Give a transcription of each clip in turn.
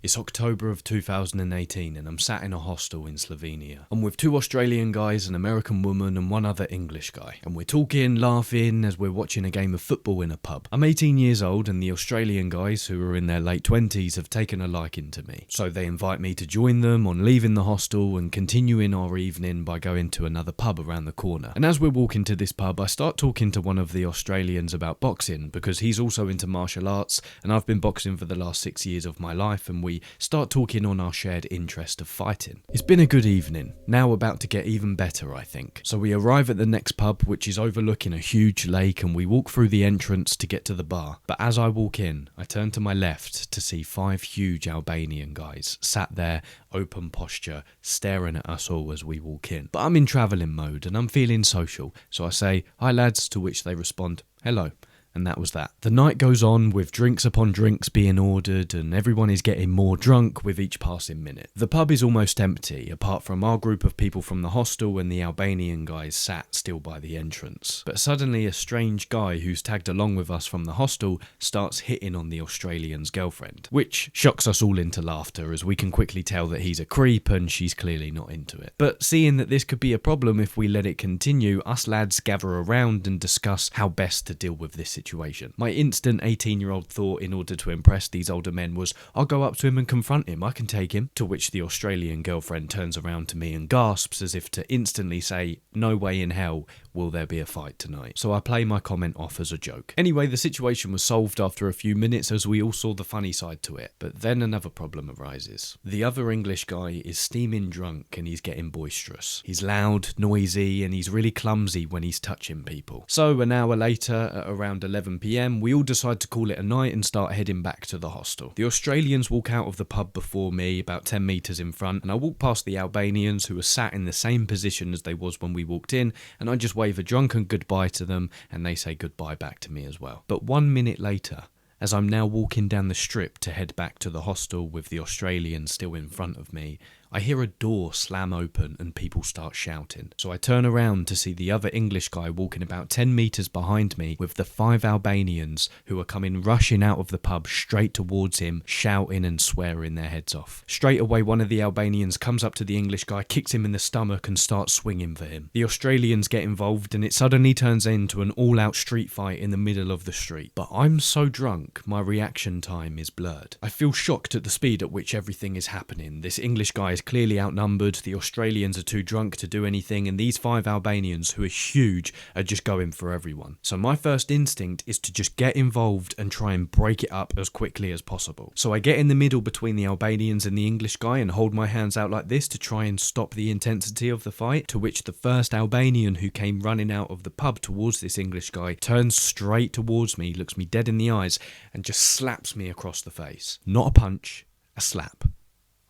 It's October of 2018 and I'm sat in a hostel in Slovenia. I'm with two Australian guys, an American woman and one other English guy. And we're talking, laughing as we're watching a game of football in a pub. I'm 18 years old and the Australian guys, who are in their late 20s, have taken a liking to me. So they invite me to join them on leaving the hostel and continuing our evening by going to another pub around the corner. And as we're walking to this pub, I start talking to one of the Australians about boxing because he's also into martial arts and I've been boxing for the last 6 years of my life, and we start talking on our shared interest of fighting. It's been a good evening, now about to get even better, I think. So we arrive at the next pub, which is overlooking a huge lake, and we walk through the entrance to get to the bar. But as I walk in, I turn to my left to see 5 huge Albanian guys sat there, open posture, staring at us all as we walk in. But I'm in travelling mode and I'm feeling social, so I say, "Hi lads," to which they respond, "Hello." And that was that. The night goes on with drinks upon drinks being ordered and everyone is getting more drunk with each passing minute. The pub is almost empty, apart from our group of people from the hostel and the Albanian guys sat still by the entrance. But suddenly a strange guy who's tagged along with us from the hostel starts hitting on the Australian's girlfriend, which shocks us all into laughter as we can quickly tell that he's a creep and she's clearly not into it. But seeing that this could be a problem if we let it continue, us lads gather around and discuss how best to deal with this situation. My instant 18-year-old thought in order to impress these older men was, "I'll go up to him and confront him, I can take him." To which the Australian girlfriend turns around to me and gasps as if to instantly say, "No way in hell will there be a fight tonight." So I play my comment off as a joke. Anyway, the situation was solved after a few minutes as we all saw the funny side to it. But then another problem arises. The other English guy is steaming drunk and he's getting boisterous. He's loud, noisy, and he's really clumsy when he's touching people. So an hour later, at around 11 p.m, we all decide to call it a night and start heading back to the hostel. The Australians walk out of the pub before me, about 10 metres in front, and I walk past the Albanians who are sat in the same position as they was when we walked in, and I just wave a drunken goodbye to them and they say goodbye back to me as well. But 1 minute later, as I'm now walking down the strip to head back to the hostel with the Australian still in front of me, I hear a door slam open and people start shouting. So I turn around to see the other English guy walking about 10 metres behind me with the 5 Albanians who are coming rushing out of the pub straight towards him, shouting and swearing their heads off. Straight away, one of the Albanians comes up to the English guy, kicks him in the stomach and starts swinging for him. The Australians get involved and it suddenly turns into an all-out street fight in the middle of the street. But I'm so drunk, my reaction time is blurred. I feel shocked at the speed at which everything is happening. This English guy is clearly outnumbered, the Australians are too drunk to do anything, and these 5 Albanians, who are huge, are just going for everyone. So my first instinct is to just get involved and try and break it up as quickly as possible. So I get in the middle between the Albanians and the English guy and hold my hands out like this to try and stop the intensity of the fight, to which the first Albanian who came running out of the pub towards this English guy turns straight towards me, looks me dead in the eyes, and just slaps me across the face. Not a punch, a slap.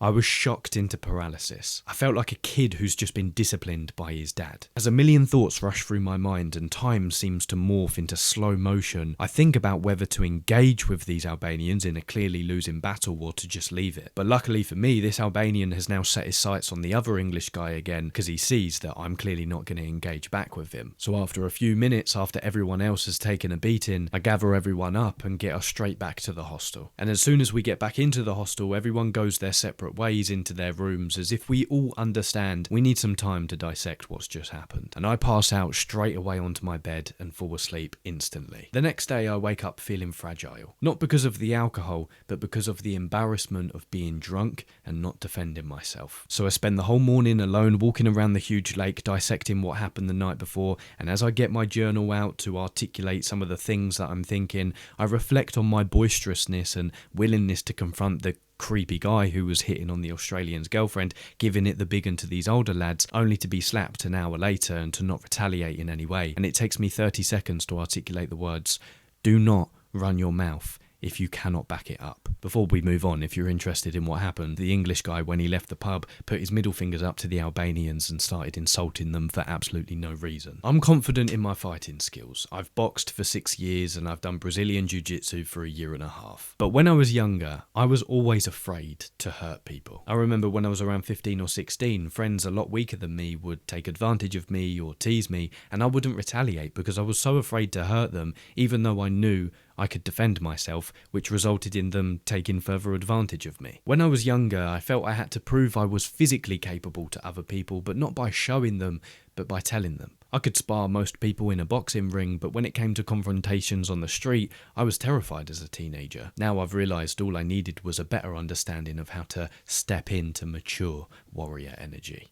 I was shocked into paralysis. I felt like a kid who's just been disciplined by his dad. As a million thoughts rush through my mind and time seems to morph into slow motion, I think about whether to engage with these Albanians in a clearly losing battle or to just leave it. But luckily for me, this Albanian has now set his sights on the other English guy again because he sees that I'm clearly not going to engage back with him. So after a few minutes, after everyone else has taken a beating, I gather everyone up and get us straight back to the hostel. And as soon as we get back into the hostel, everyone goes their separate ways into their rooms as if we all understand we need some time to dissect what's just happened. And I pass out straight away onto my bed and fall asleep instantly. The next day I wake up feeling fragile. Not because of the alcohol, but because of the embarrassment of being drunk and not defending myself. So I spend the whole morning alone walking around the huge lake dissecting what happened the night before, and as I get my journal out to articulate some of the things that I'm thinking, I reflect on my boisterousness and willingness to confront the creepy guy who was hitting on the Australian's girlfriend, giving it the big un to these older lads, only to be slapped an hour later and to not retaliate in any way. And it takes me 30 seconds to articulate the words, "Do not run your mouth if you cannot back it up." Before we move on, if you're interested in what happened, the English guy, when he left the pub, put his middle fingers up to the Albanians and started insulting them for absolutely no reason. I'm confident in my fighting skills. I've boxed for 6 years and I've done Brazilian Jiu-Jitsu for a year and a half. But when I was younger, I was always afraid to hurt people. I remember when I was around 15 or 16, friends a lot weaker than me would take advantage of me or tease me, and I wouldn't retaliate because I was so afraid to hurt them, even though I knew I could defend myself, which resulted in them taking further advantage of me. When I was younger, I felt I had to prove I was physically capable to other people, but not by showing them, but by telling them. I could spar most people in a boxing ring, but when it came to confrontations on the street, I was terrified as a teenager. Now I've realised all I needed was a better understanding of how to step into mature warrior energy.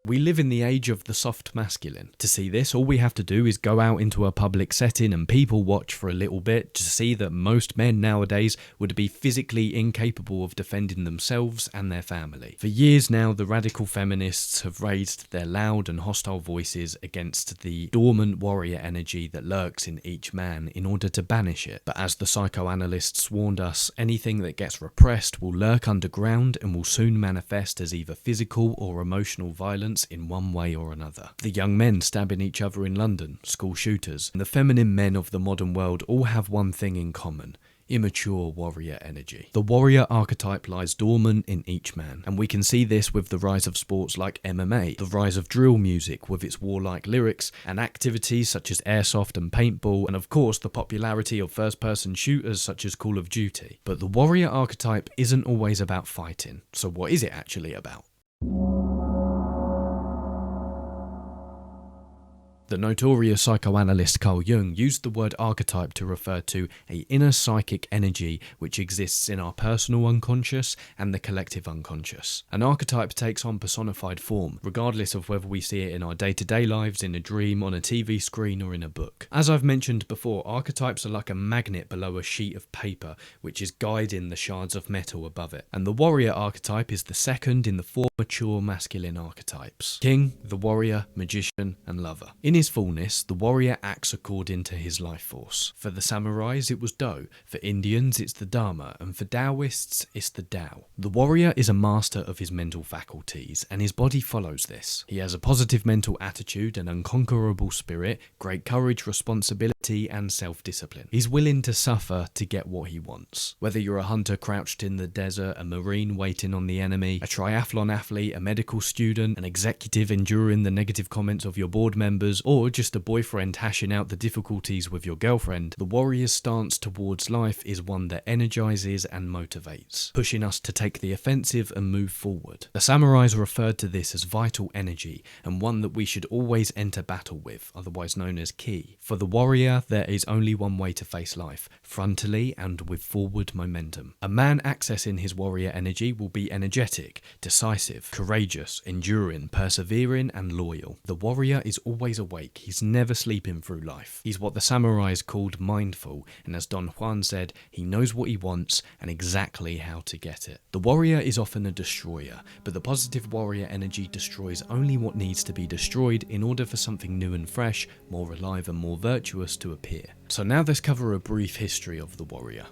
We live in the age of the soft masculine. To see this, all we have to do is go out into a public setting and people watch for a little bit to see that most men nowadays would be physically incapable of defending themselves and their family. For years now, the radical feminists have raised their loud and hostile voices against the dormant warrior energy that lurks in each man in order to banish it. But as the psychoanalysts warned us, anything that gets repressed will lurk underground and will soon manifest as either physical or emotional violence in one way or another. The young men stabbing each other in London, school shooters, and the feminine men of the modern world all have one thing in common: immature warrior energy. The warrior archetype lies dormant in each man, and we can see this with the rise of sports like MMA, the rise of drill music with its warlike lyrics, and activities such as airsoft and paintball, and of course the popularity of first-person shooters such as Call of Duty. But the warrior archetype isn't always about fighting, so what is it actually about? The notorious psychoanalyst Carl Jung used the word archetype to refer to an inner psychic energy which exists in our personal unconscious and the collective unconscious. An archetype takes on personified form, regardless of whether we see it in our day-to-day lives, in a dream, on a TV screen, or in a book. As I've mentioned before, archetypes are like a magnet below a sheet of paper, which is guiding the shards of metal above it. And the warrior archetype is the second in the four mature masculine archetypes: king, the warrior, magician, and lover. In his fullness, the warrior acts according to his life force. For the samurais, it was Do. For Indians, it's the Dharma. And for Taoists, it's the Tao. The warrior is a master of his mental faculties, and his body follows this. He has a positive mental attitude, an unconquerable spirit, great courage, responsibility, and self-discipline. He's willing to suffer to get what he wants. Whether you're a hunter crouched in the desert, a marine waiting on the enemy, a triathlon athlete, a medical student, an executive enduring the negative comments of your board members, or just a boyfriend hashing out the difficulties with your girlfriend, the warrior's stance towards life is one that energizes and motivates, pushing us to take the offensive and move forward. The samurais referred to this as vital energy, and one that we should always enter battle with, otherwise known as ki. For the warrior, there is only one way to face life: frontally and with forward momentum. A man accessing his warrior energy will be energetic, decisive, courageous, enduring, persevering, and loyal. The warrior is always awake. He's never sleeping through life. He's what the samurais called mindful, and as Don Juan said, he knows what he wants and exactly how to get it. The warrior is often a destroyer, but the positive warrior energy destroys only what needs to be destroyed in order for something new and fresh, more alive and more virtuous to appear. So now let's cover a brief history of the warrior.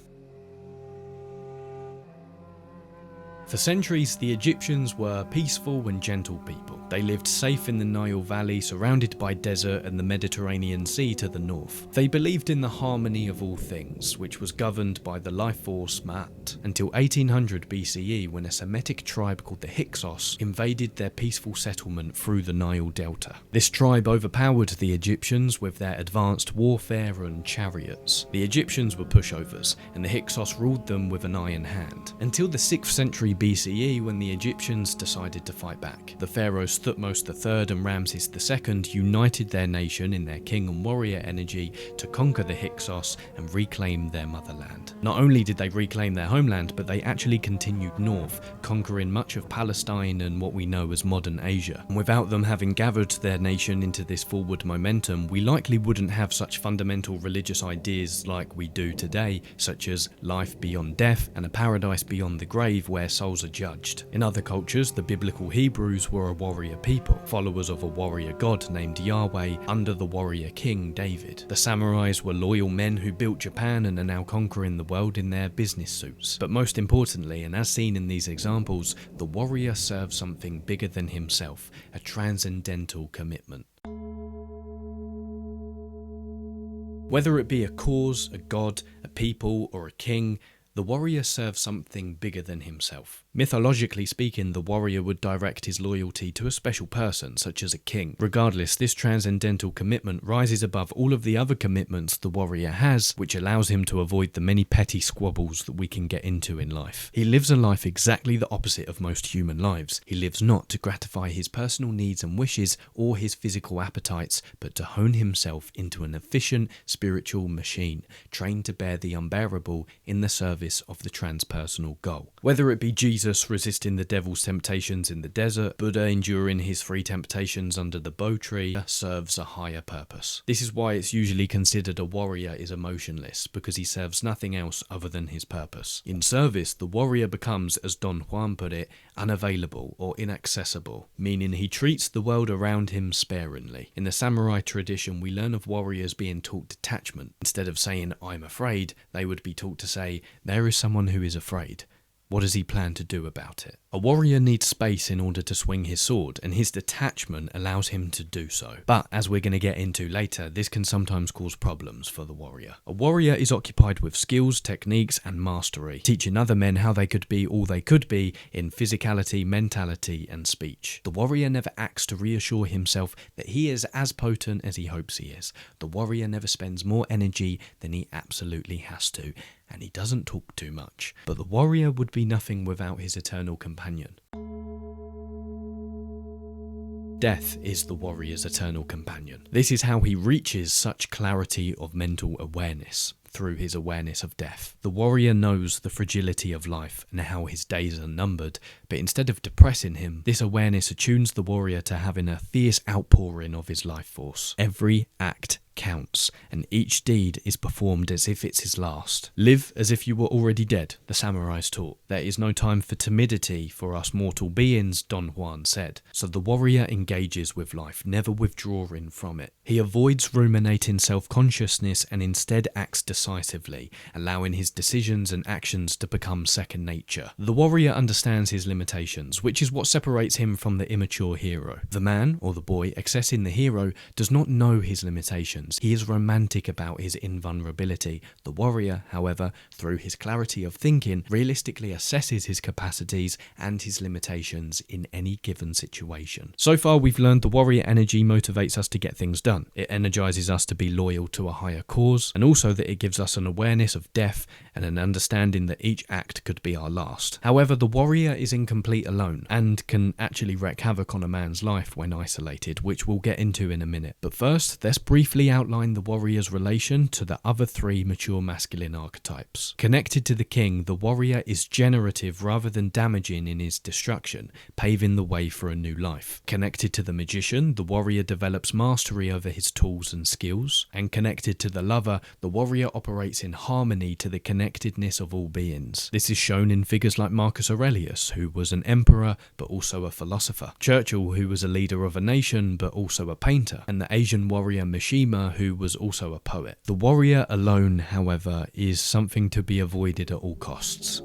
For centuries, the Egyptians were peaceful and gentle people. They lived safe in the Nile Valley, surrounded by desert and the Mediterranean Sea to the north. They believed in the harmony of all things, which was governed by the life force Ma'at, until 1800 BCE, when a Semitic tribe called the Hyksos invaded their peaceful settlement through the Nile Delta. This tribe overpowered the Egyptians with their advanced warfare and chariots. The Egyptians were pushovers, and the Hyksos ruled them with an iron hand, until the 6th century BCE, when the Egyptians decided to fight back. The pharaohs Thutmose III and Ramses II united their nation in their king and warrior energy to conquer the Hyksos and reclaim their motherland. Not only did they reclaim their homeland, but they actually continued north, conquering much of Palestine and what we know as modern Asia. And without them having gathered their nation into this forward momentum, we likely wouldn't have such fundamental religious ideas like we do today, such as life beyond death and a paradise beyond the grave where souls are judged. In other cultures, the biblical Hebrews were a warrior people, followers of a warrior god named Yahweh under the warrior king David. The samurais were loyal men who built Japan and are now conquering the world in their business suits. But most importantly, and as seen in these examples, the warrior serves something bigger than himself, a transcendental commitment. Whether it be a cause, a god, a people, or a king, the warrior serves something bigger than himself. Mythologically speaking, the warrior would direct his loyalty to a special person, such as a king. Regardless, this transcendental commitment rises above all of the other commitments the warrior has, which allows him to avoid the many petty squabbles that we can get into in life. He lives a life exactly the opposite of most human lives. He lives not to gratify his personal needs and wishes or his physical appetites, but to hone himself into an efficient spiritual machine, trained to bear the unbearable in the service of the transpersonal goal. Whether it be Jesus resisting the devil's temptations in the desert, Buddha enduring his 3 temptations under the bo tree, serves a higher purpose. This is why it's usually considered a warrior is emotionless, because he serves nothing else other than his purpose. In service, the warrior becomes, as Don Juan put it, unavailable or inaccessible, meaning he treats the world around him sparingly. In the samurai tradition, we learn of warriors being taught detachment. Instead of saying, "I'm afraid," they would be taught to say, "There is someone who is afraid. What does he plan to do about it?" A warrior needs space in order to swing his sword, and his detachment allows him to do so. But, as we're going to get into later, this can sometimes cause problems for the warrior. A warrior is occupied with skills, techniques, and mastery, teaching other men how they could be all they could be in physicality, mentality, and speech. The warrior never acts to reassure himself that he is as potent as he hopes he is. The warrior never spends more energy than he absolutely has to, and he doesn't talk too much. But the warrior would be nothing without his eternal companion. Death is the warrior's eternal companion. This is how he reaches such clarity of mental awareness, through his awareness of death. The warrior knows the fragility of life and how his days are numbered, but instead of depressing him, this awareness attunes the warrior to having a fierce outpouring of his life force. Every act counts, and each deed is performed as if it's his last. Live as if you were already dead, the samurais taught. There is no time for timidity for us mortal beings, Don Juan said. So the warrior engages with life, never withdrawing from it. He avoids ruminating self-consciousness and instead acts decisively, allowing his decisions and actions to become second nature. The warrior understands his limitations, which is what separates him from the immature hero. The man, or the boy, accessing the hero does not know his limitations. He is romantic about his invulnerability. The warrior, however, through his clarity of thinking, realistically assesses his capacities and his limitations in any given situation. So far, we've learned the warrior energy motivates us to get things done. It energizes us to be loyal to a higher cause, and also that it gives us an awareness of death and an understanding that each act could be our last. However, the warrior is incomplete alone and can actually wreak havoc on a man's life when isolated, which we'll get into in a minute. But first, let's briefly outline the warrior's relation to the other 3 mature masculine archetypes. Connected to the king, the warrior is generative rather than damaging in his destruction, paving the way for a new life. Connected to the magician, the warrior develops mastery over his tools and skills. And connected to the lover, the warrior operates in harmony to the connectedness of all beings. This is shown in figures like Marcus Aurelius, who was an emperor but also a philosopher, Churchill, who was a leader of a nation but also a painter, and the Asian warrior Mishima, who was also a poet. The warrior alone, however, is something to be avoided at all costs.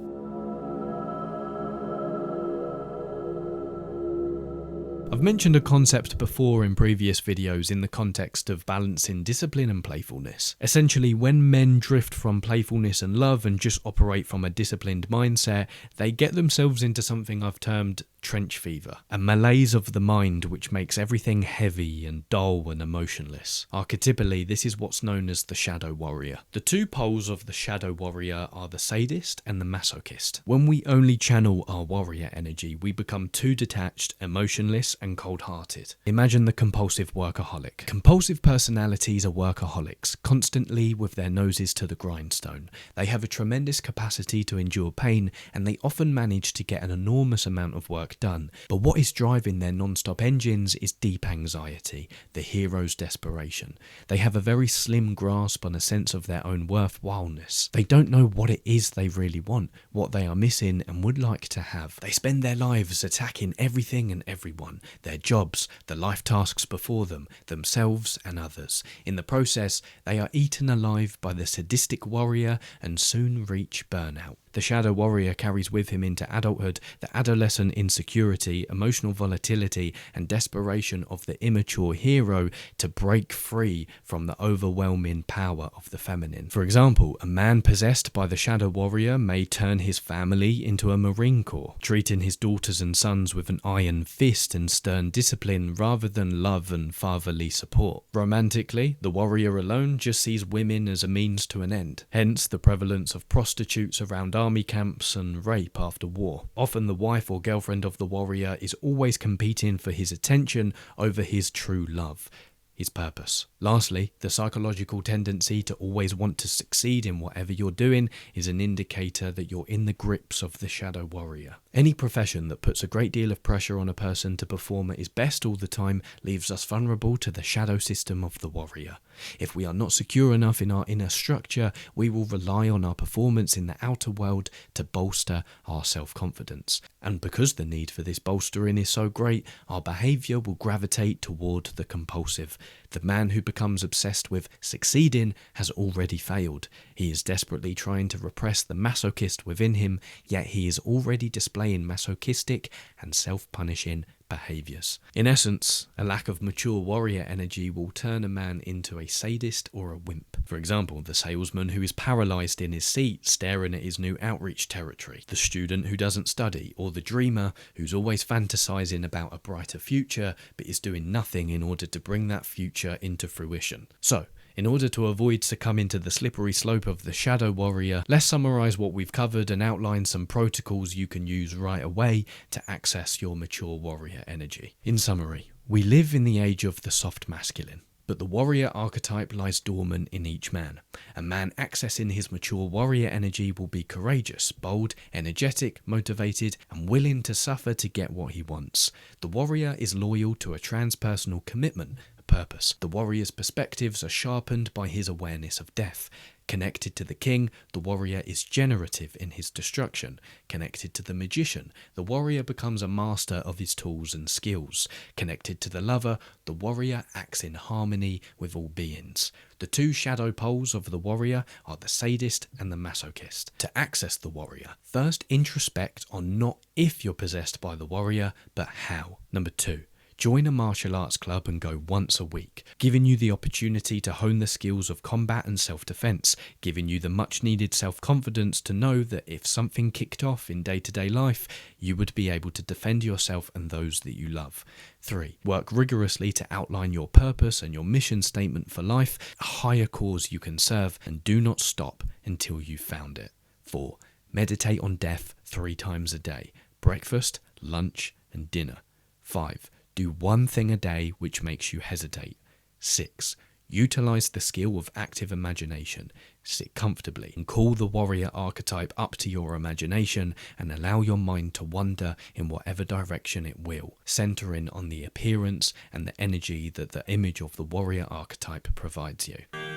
I've mentioned a concept before in previous videos in the context of balancing discipline and playfulness. Essentially, when men drift from playfulness and love and just operate from a disciplined mindset, they get themselves into something I've termed trench fever, a malaise of the mind which makes everything heavy and dull and emotionless. Archetypally, this is what's known as the shadow warrior. The 2 poles of the shadow warrior are the sadist and the masochist. When we only channel our warrior energy, we become too detached, emotionless, and cold-hearted. Imagine the compulsive workaholic. Compulsive personalities are workaholics, constantly with their noses to the grindstone. They have a tremendous capacity to endure pain, and they often manage to get an enormous amount of work done. But what is driving their non-stop engines is deep anxiety, the hero's desperation. They have a very slim grasp on a sense of their own worthwhileness. They don't know what it is they really want, what they are missing and would like to have. They spend their lives attacking everything and everyone, their jobs, the life tasks before them, themselves and others. In the process, they are eaten alive by the sadistic warrior and soon reach burnout. The shadow warrior carries with him into adulthood the adolescent insecurity insecurity, emotional volatility, and desperation of the immature hero to break free from the overwhelming power of the feminine. For example, a man possessed by the Shadow Warrior may turn his family into a Marine Corps, treating his daughters and sons with an iron fist and stern discipline rather than love and fatherly support. Romantically, the warrior alone just sees women as a means to an end, hence the prevalence of prostitutes around army camps and rape after war. Often the wife or girlfriend of the warrior is always competing for his attention over his true love, his purpose. Lastly, the psychological tendency to always want to succeed in whatever you're doing is an indicator that you're in the grips of the Shadow Warrior. Any profession that puts a great deal of pressure on a person to perform at his best all the time leaves us vulnerable to the shadow system of the warrior. If we are not secure enough in our inner structure, we will rely on our performance in the outer world to bolster our self-confidence. And because the need for this bolstering is so great, our behaviour will gravitate toward the compulsive. The man who becomes obsessed with succeeding has already failed. He is desperately trying to repress the masochist within him, yet he is already displaying masochistic and self-punishing behaviours. In essence, a lack of mature warrior energy will turn a man into a sadist or a wimp. For example, the salesman who is paralysed in his seat staring at his new outreach territory, the student who doesn't study, or the dreamer who's always fantasising about a brighter future but is doing nothing in order to bring that future into fruition. So, in order to avoid succumbing to the slippery slope of the Shadow Warrior, let's summarise what we've covered and outline some protocols you can use right away to access your mature warrior energy. In summary, we live in the age of the soft masculine, but the warrior archetype lies dormant in each man. A man accessing his mature warrior energy will be courageous, bold, energetic, motivated, and willing to suffer to get what he wants. The warrior is loyal to a transpersonal commitment, purpose. The warrior's perspectives are sharpened by his awareness of death. Connected to the king, the warrior is generative in his destruction. Connected to the magician, the warrior becomes a master of his tools and skills. Connected to the lover, the warrior acts in harmony with all beings. The two shadow poles of the warrior are the sadist and the masochist. To access the warrior, first introspect on not if you're possessed by the warrior, but how. Number 2. Join a martial arts club and go once a week, giving you the opportunity to hone the skills of combat and self-defense, giving you the much-needed self-confidence to know that if something kicked off in day-to-day life, you would be able to defend yourself and those that you love. 3. Work rigorously to outline your purpose and your mission statement for life, a higher cause you can serve, and do not stop until you've found it. 4. Meditate on death 3 times a day, breakfast, lunch, and dinner. 5. Do one thing a day which makes you hesitate. 6. Utilize the skill of active imagination. Sit comfortably and call the warrior archetype up to your imagination and allow your mind to wander in whatever direction it will, centering on the appearance and the energy that the image of the warrior archetype provides you.